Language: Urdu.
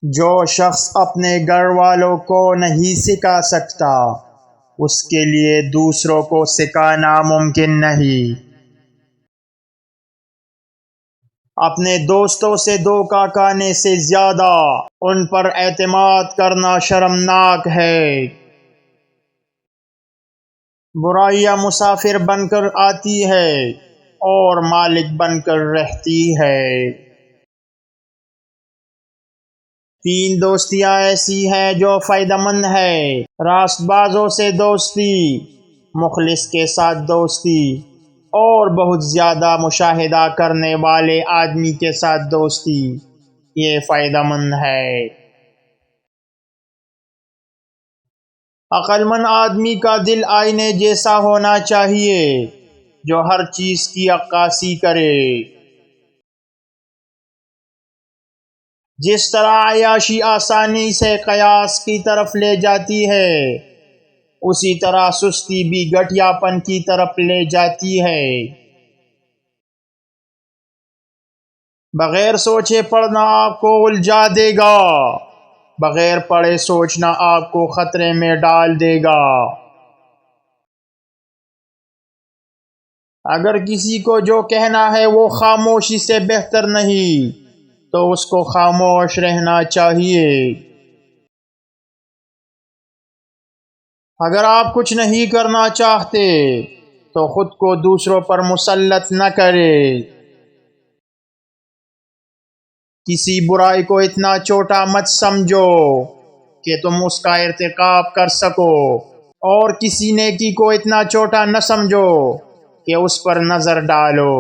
جو شخص اپنے گھر والوں کو نہیں سکھا سکتا اس کے لیے دوسروں کو سکھانا ممکن نہیں۔ اپنے دوستوں سے دھوکہ کھانے سے زیادہ ان پر اعتماد کرنا شرمناک ہے۔ برائیاں مسافر بن کر آتی ہے اور مالک بن کر رہتی ہے۔ 3 دوستیاں ایسی ہیں جو فائدہ مند ہیں: راست بازوں سے دوستی، مخلص کے ساتھ دوستی، اور بہت زیادہ مشاہدہ کرنے والے آدمی کے ساتھ دوستی۔ یہ فائدہ مند ہے۔ عقل مند آدمی کا دل آئینے جیسا ہونا چاہیے جو ہر چیز کی عکاسی کرے۔ جس طرح عیاشی آسانی سے قیاس کی طرف لے جاتی ہے، اسی طرح سستی بھی گھٹیا پن کی طرف لے جاتی ہے۔ بغیر سوچے پڑھنا آپ کو الجھا دے گا، بغیر پڑھے سوچنا آپ کو خطرے میں ڈال دے گا۔ اگر کسی کو جو کہنا ہے وہ خاموشی سے بہتر نہیں تو اس کو خاموش رہنا چاہیے۔ اگر آپ کچھ نہیں کرنا چاہتے تو خود کو دوسروں پر مسلط نہ کریں۔ کسی برائی کو اتنا چھوٹا مت سمجھو کہ تم اس کا ارتکاب کر سکو، اور کسی نیکی کو اتنا چھوٹا نہ سمجھو کہ اس پر نظر ڈالو۔